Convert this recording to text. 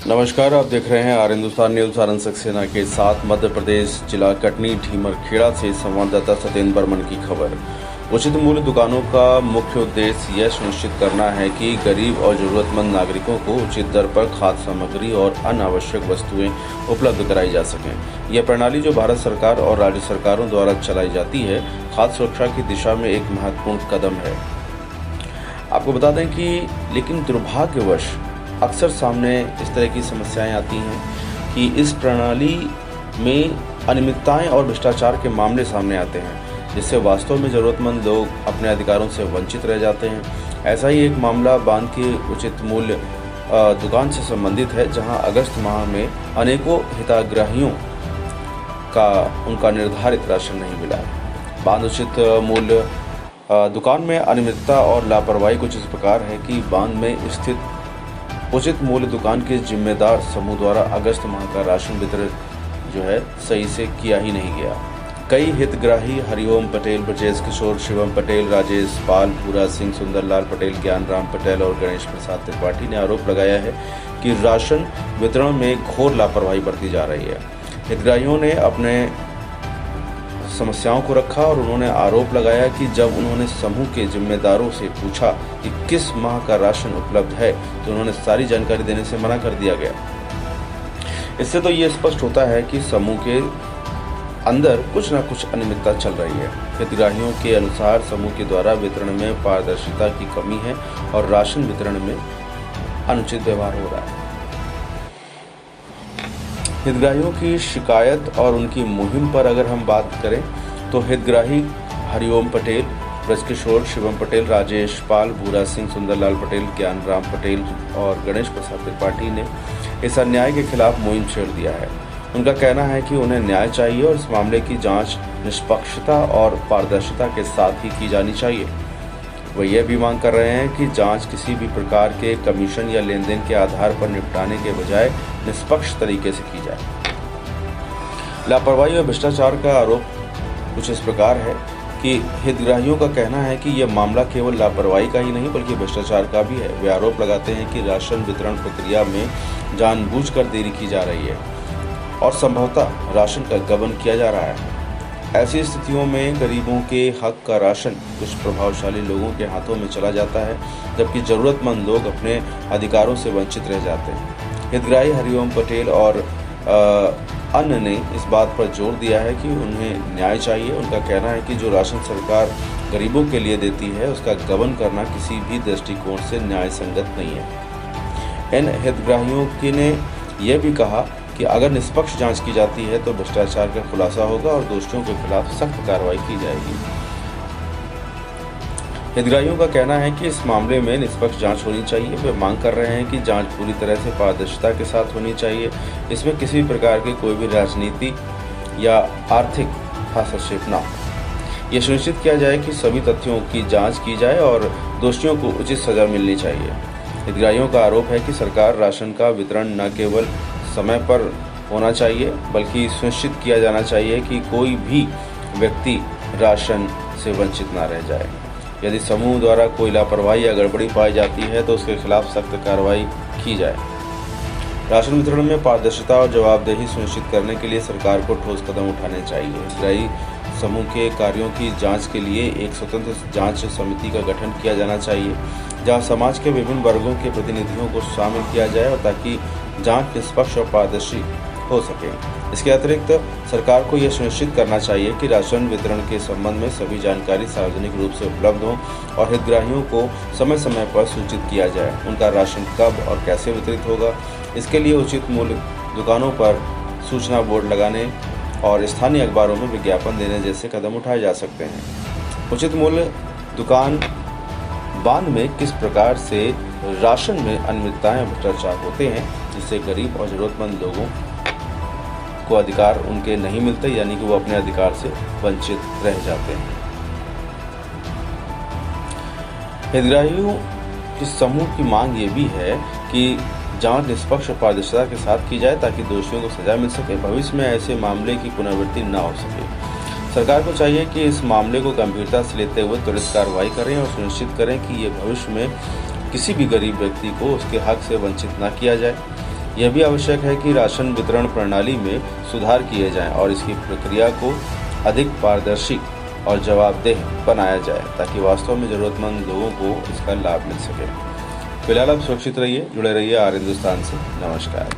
नमस्कार, आप देख रहे हैं आर हिंदुस्तान न्यूज। आनंद सक्सेना के साथ मध्य प्रदेश जिला कटनी ढीमरखेड़ा से संवाददाता सत्येंद्र बर्मन की खबर। उचित मूल्य दुकानों का मुख्य उद्देश्य यह सुनिश्चित करना है कि गरीब और जरूरतमंद नागरिकों को उचित दर पर खाद्य सामग्री और अन्य आवश्यक वस्तुएं उपलब्ध कराई जा सकें। यह प्रणाली जो भारत सरकार और राज्य सरकारों द्वारा चलाई जाती है, खाद्य सुरक्षा की दिशा में एक महत्वपूर्ण कदम है। आपको बता दें कि लेकिन दुर्भाग्यवश अक्सर सामने इस तरह की समस्याएं आती हैं कि इस प्रणाली में अनियमितताएं और भ्रष्टाचार के मामले सामने आते हैं, जिससे वास्तव में ज़रूरतमंद लोग अपने अधिकारों से वंचित रह जाते हैं। ऐसा ही एक मामला बांध की उचित मूल्य दुकान से संबंधित है, जहां अगस्त माह में अनेकों हितग्राहियों का उनका निर्धारित राशन नहीं मिला। बांध उचित मूल्य दुकान में अनियमितता और लापरवाही कुछ इस प्रकार है कि बांध में स्थित उचित मूल्य दुकान के जिम्मेदार समूह द्वारा अगस्त माह का राशन वितरण सही से किया ही नहीं गया। कई हितग्राही हरिओम पटेल, ब्रजेश किशोर, शिवम पटेल, राजेश पाल, भूरा सिंह, सुंदरलाल पटेल, ज्ञान राम पटेल और गणेश प्रसाद त्रिपाठी ने आरोप लगाया है कि राशन वितरण में घोर लापरवाही बरती जा रही है। हितग्राहियों ने अपने समस्याओं को रखा और उन्होंने आरोप लगाया कि जब उन्होंने समूह के जिम्मेदारों से पूछा कि किस माह का राशन उपलब्ध है, तो उन्होंने सारी जानकारी देने से मना कर दिया गया। इससे तो ये स्पष्ट होता है कि समूह के अंदर कुछ न कुछ अनियमितता चल रही है। हितग्राहियों के अनुसार समूह के द्वारा वितरण में पारदर्शिता की कमी है और राशन वितरण में अनुचित व्यवहार हो रहा है। हितग्राहियों की शिकायत और उनकी मुहिम पर अगर हम बात करें तो हितग्राही हरिओम पटेल, ब्रजकिशोर, शिवम पटेल, राजेश पाल, भूरा सिंह, सुंदरलाल पटेल, ज्ञान राम पटेल और गणेश प्रसाद त्रिपाठी ने इस अन्याय के खिलाफ मुहिम छेड़ दिया है। उनका कहना है कि उन्हें न्याय चाहिए और इस मामले की जांच निष्पक्षता और पारदर्शिता के साथ ही की जानी चाहिए। वह यह भी मांग कर रहे हैं कि जांच किसी भी प्रकार के कमीशन या लेन देन के आधार पर निपटाने के बजाय निष्पक्ष तरीके से की जाए। लापरवाही और भ्रष्टाचार का आरोप कुछ इस प्रकार है कि हितग्राहियों का कहना है कि यह मामला केवल लापरवाही का ही नहीं बल्कि भ्रष्टाचार का भी है। वे आरोप लगाते हैं कि राशन वितरण प्रक्रिया में जानबूझकर देरी की जा रही है और संभवतः राशन का गबन किया जा रहा है। ऐसी स्थितियों में गरीबों के हक का राशन कुछ प्रभावशाली लोगों के हाथों में चला जाता है, जबकि जरूरतमंद लोग अपने अधिकारों से वंचित रह जाते हैं। हितग्राही हरिओम पटेल और अन्य ने इस बात पर जोर दिया है कि उन्हें न्याय चाहिए। उनका कहना है कि जो राशन सरकार गरीबों के लिए देती है, उसका गबन करना किसी भी दृष्टिकोण से न्याय संगत नहीं है। इन हितग्राहियों ने यह भी कहा कि अगर निष्पक्ष जांच की जाती है तो भ्रष्टाचार का खुलासा होगा और दोषियों के खिलाफ सख्त कार्रवाई की जाएगी। हितग्राहियों का कहना है कि इस मामले में निष्पक्ष जांच होनी चाहिए। वे मांग कर रहे हैं कि जांच पूरी तरह से पारदर्शिता के साथ होनी चाहिए। इसमें किसी भी प्रकार की कोई भी राजनीति या आर्थिक हस्तक्षेप न हो। यह सुनिश्चित किया जाए कि सभी तथ्यों की जाँच की जाए और दोषियों को उचित सजा मिलनी चाहिए। हितग्राहियों का आरोप है कि सरकार राशन का वितरण न केवल समय पर होना चाहिए बल्कि सुनिश्चित किया जाना चाहिए कि कोई भी व्यक्ति राशन से वंचित ना रह जाए। यदि समूह द्वारा कोई लापरवाही या गड़बड़ी पाई जाती है तो उसके खिलाफ सख्त कार्रवाई की जाए। राशन वितरण में पारदर्शिता और जवाबदेही सुनिश्चित करने के लिए सरकार को ठोस कदम उठाने चाहिए। हितग्राही समूह के कार्यों की जांच के लिए एक स्वतंत्र जांच समिति का गठन किया जाना चाहिए, जहां समाज के विभिन्न वर्गों के प्रतिनिधियों को शामिल किया जाए और ताकि जांच निष्पक्ष और पारदर्शी हो सके। इसके अतिरिक्त सरकार को यह सुनिश्चित करना चाहिए कि राशन वितरण के संबंध में सभी जानकारी सार्वजनिक रूप से उपलब्ध हो और हितग्राहियों को समय समय पर सूचित किया जाए। उनका राशन कब और कैसे वितरित होगा, इसके लिए उचित मूल्य दुकानों पर सूचना बोर्ड लगाने और स्थानीय अखबारों में विज्ञापन देने जैसे कदम उठाए जा सकते हैं। उचित मूल्य दुकान बांध में किस प्रकार से राशन में अनियमितताएं और भ्रष्टाचार होते हैं, जिससे गरीब और जरूरतमंद लोगों को अधिकार उनके नहीं मिलते, यानी कि वो अपने अधिकार से वंचित रह जाते हैं। हितग्राहियों के समूह की मांग ये भी है कि जांच निष्पक्ष और पारदर्शिता के साथ की जाए ताकि दोषियों को सजा मिल सके, भविष्य में ऐसे मामले की पुनरावृत्ति न हो सके। सरकार को चाहिए कि इस मामले को गंभीरता से लेते हुए त्वरित कार्रवाई करें और सुनिश्चित करें कि ये भविष्य में किसी भी गरीब व्यक्ति को उसके हक से वंचित न किया जाए। यह भी आवश्यक है कि राशन वितरण प्रणाली में सुधार किए जाएं और इसकी प्रक्रिया को अधिक पारदर्शी और जवाबदेह बनाया जाए ताकि वास्तव में जरूरतमंद लोगों को इसका लाभ मिल सके। फिलहाल आप सुरक्षित रहिए, जुड़े रहिए आर हिंदुस्तान से। नमस्कार।